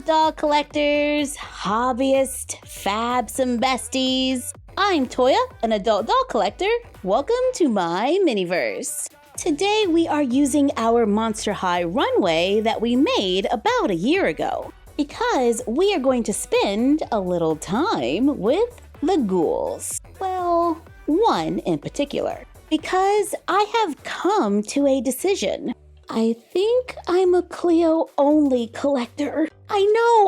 up, doll collectors, hobbyists, fabsome besties? I'm Toya, an adult doll collector. Welcome to my miniverse. Today we are using our Monster High runway that we made about a year ago because we are going to spend a little time with the ghouls. Well, one in particular, because I have come to a decision. I think I'm a Cleo-only collector.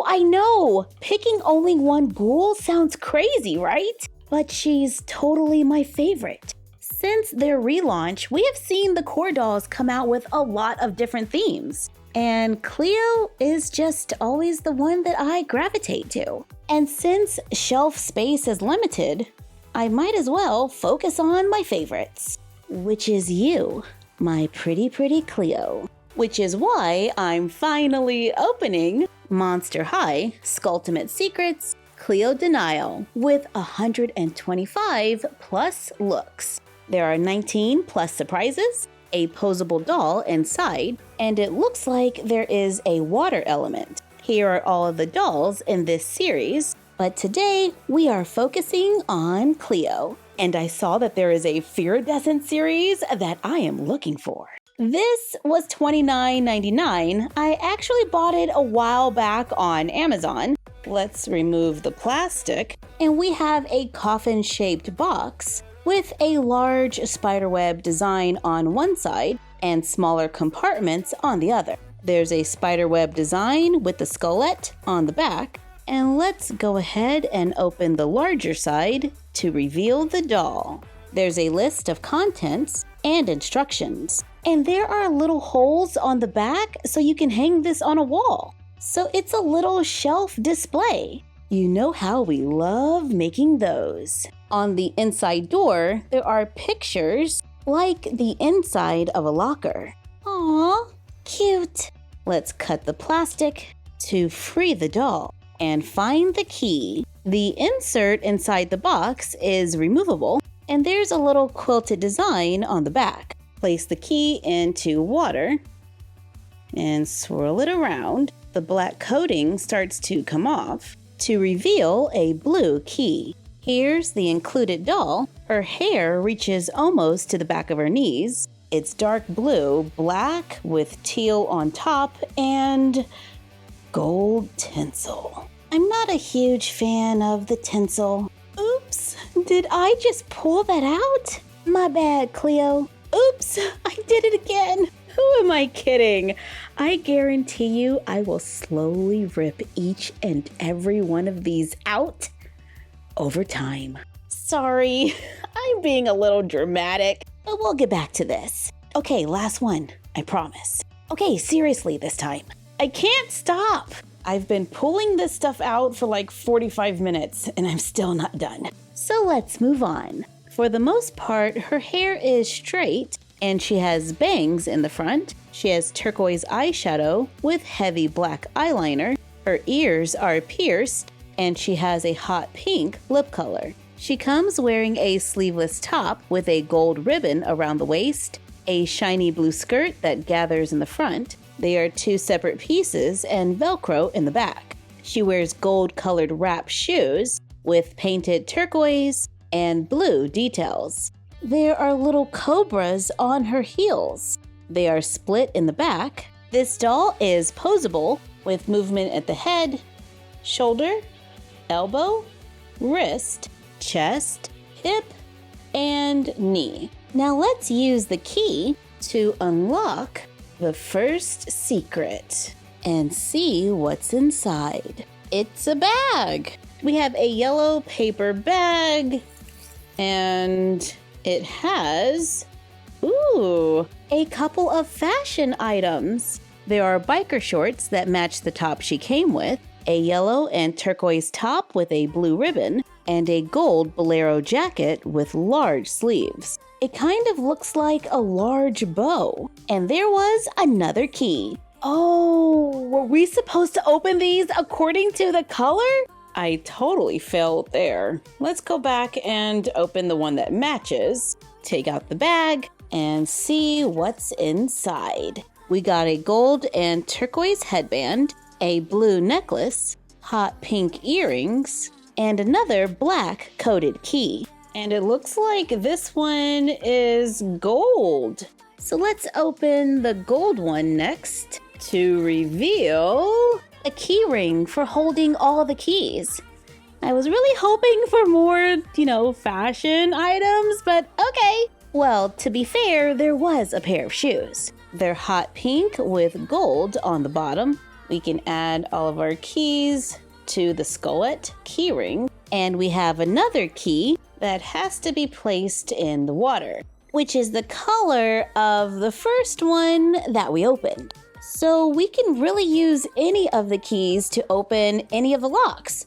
I know. Picking only one ghoul sounds crazy, right? But she's totally my favorite. Since their relaunch, we have seen the core dolls come out with a lot of different themes. And Cleo is just always the one that I gravitate to. And since shelf space is limited, I might as well focus on my favorites, which is you, my pretty Cleo. Which is why I'm finally opening Monster High Skullimate Secrets Cleo Denial with 125 plus looks. There are 19 plus surprises, a posable doll inside, and it looks like there is a water element. Here are all of the dolls in this series, but today we are focusing on Cleo. And I saw that there is a Iridescent series that I am looking for. This was $29.99. I actually bought it a while back on Amazon. Let's remove the plastic. And we have a coffin-shaped box with a large spiderweb design on one side and smaller compartments on the other. There's a spiderweb design with the skullette on the back. And let's go ahead and open the larger side to reveal the doll. There's a list of contents and instructions. And there are little holes on the back so you can hang this on a wall. So it's a little shelf display. You know how we love making those. On the inside door, there are pictures like the inside of a locker. Aww, cute. Let's cut the plastic to free the doll and find the key. The insert inside the box is removable, and there's a little quilted design on the back. Place the key into water and swirl it around. The black coating starts to come off to reveal a blue key. Here's the included doll. Her hair reaches almost to the back of her knees. It's dark blue, black with teal on top, and gold tinsel. I'm not a huge fan of the tinsel. Oops, did I just pull that out? My bad, Cleo. Oops, I did it again. Who am I kidding? I guarantee you I will slowly rip each and every one of these out over time. Sorry, I'm being a little dramatic, but we'll get back to this. Okay, last one, I promise. Okay, seriously this time. I can't stop. I've been pulling this stuff out for like 45 minutes and I'm still not done. So let's move on. For the most part, her hair is straight and she has bangs in the front. She has turquoise eyeshadow with heavy black eyeliner. Her ears are pierced and she has a hot pink lip color. She comes wearing a sleeveless top with a gold ribbon around the waist, a shiny blue skirt that gathers in the front. They are two separate pieces and Velcro in the back. She wears gold-colored wrap shoes with painted turquoise and blue details. There are little cobras on her heels. They are split in the back. This doll is posable with movement at the head, shoulder, elbow, wrist, chest, hip, and knee. Now let's use the key to unlock the first secret and see what's inside. It's a bag. We have a yellow paper bag and it has, a couple of fashion items. There are biker shorts that match the top she came with, a yellow and turquoise top with a blue ribbon, and a gold bolero jacket with large sleeves. It kind of looks like a large bow. And there was another key. Oh, were we supposed to open these according to the color? I totally failed there. Let's go back and open the one that matches. Take out the bag and see what's inside. We got a gold and turquoise headband, a blue necklace, hot pink earrings, and another black coated key. And it looks like this one is gold. So let's open the gold one next to reveal a key ring for holding all the keys. I was really hoping for more, fashion items, but okay. Well, to be fair, there was a pair of shoes. They're hot pink with gold on the bottom. We can add all of our keys to the Skullimate key ring, and we have another key that has to be placed in the water, which is the color of the first one that we opened. So we can really use any of the keys to open any of the locks,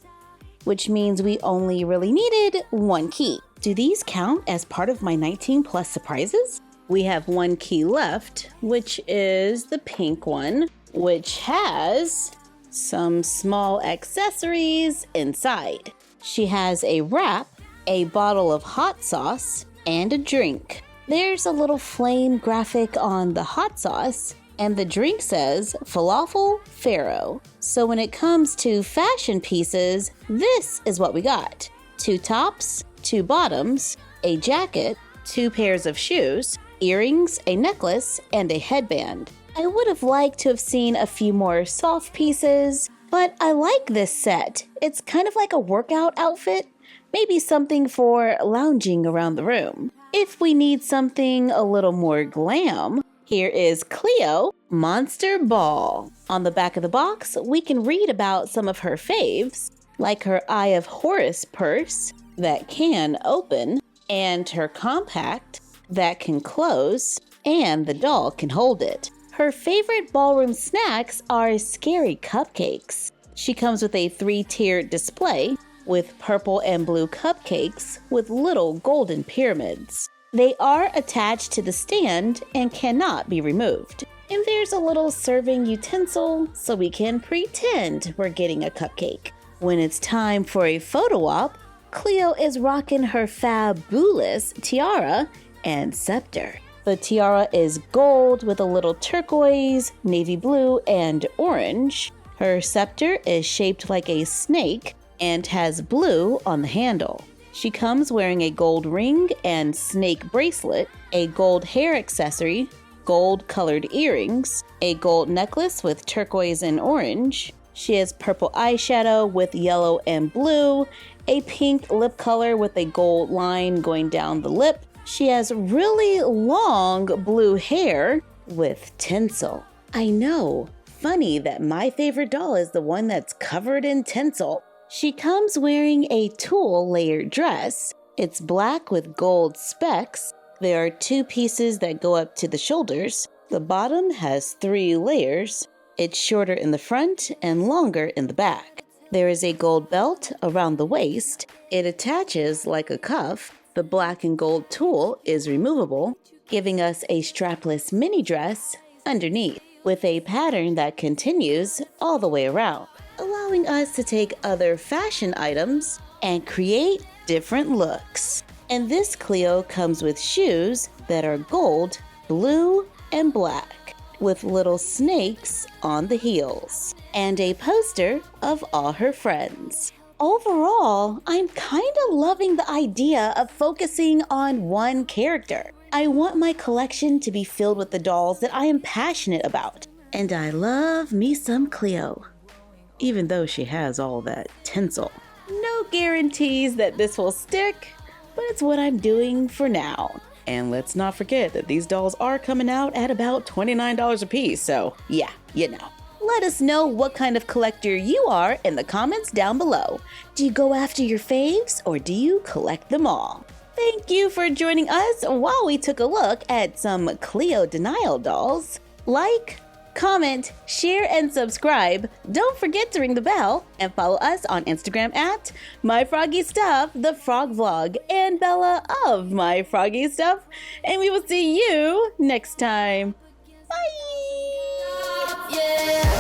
which means we only really needed one key. Do these count as part of my 19 plus surprises? We have one key left, which is the pink one, which has some small accessories inside. She has a wrap, a bottle of hot sauce, and a drink. There's a little flame graphic on the hot sauce, and the drink says falafel pharaoh. So when it comes to fashion pieces, this is what we got. 2 tops, 2 bottoms, a jacket, 2 pairs of shoes, earrings, a necklace, and a headband. I would have liked to have seen a few more soft pieces, but I like this set. It's kind of like a workout outfit, maybe something for lounging around the room. If we need something a little more glam, here is Cleo Monster Ball. On the back of the box, we can read about some of her faves, like her Eye of Horus purse that can open, and her compact that can close, and the doll can hold it. Her favorite ballroom snacks are scary cupcakes. She comes with a 3-tiered display with purple and blue cupcakes with little golden pyramids. They are attached to the stand and cannot be removed. And there's a little serving utensil so we can pretend we're getting a cupcake. When it's time for a photo op, Cleo is rocking her fabulous tiara and scepter. The tiara is gold with a little turquoise, navy blue, and orange. Her scepter is shaped like a snake and has blue on the handle. She comes wearing a gold ring and snake bracelet, a gold hair accessory, gold-colored earrings, a gold necklace with turquoise and orange. She has purple eyeshadow with yellow and blue, a pink lip color with a gold line going down the lip. She has really long blue hair with tinsel. I know, funny that my favorite doll is the one that's covered in tinsel. She comes wearing a tulle layered dress. It's black with gold specks. There are 2 pieces that go up to the shoulders. The bottom has 3 layers. It's shorter in the front and longer in the back. There is a gold belt around the waist. It attaches like a cuff. The black and gold tulle is removable, giving us a strapless mini dress underneath with a pattern that continues all the way around, allowing us to take other fashion items and create different looks. And this Cleo comes with shoes that are gold, blue, and black, with little snakes on the heels, and a poster of all her friends. Overall, I'm kinda loving the idea of focusing on one character. I want my collection to be filled with the dolls that I am passionate about, and I love me some Cleo, even though she has all that tinsel. No guarantees that this will stick, but it's what I'm doing for now. And let's not forget that these dolls are coming out at about $29 a piece, so yeah, you know. Let us know what kind of collector you are in the comments down below. Do you go after your faves or do you collect them all? Thank you for joining us while we took a look at some Cleo Denial dolls. Like, comment, share, and subscribe. Don't forget to ring the bell and follow us on Instagram at MyFroggyStuff, the Frog Vlog, and Bella of My Froggy Stuff. And we will see you next time. Bye! Yeah.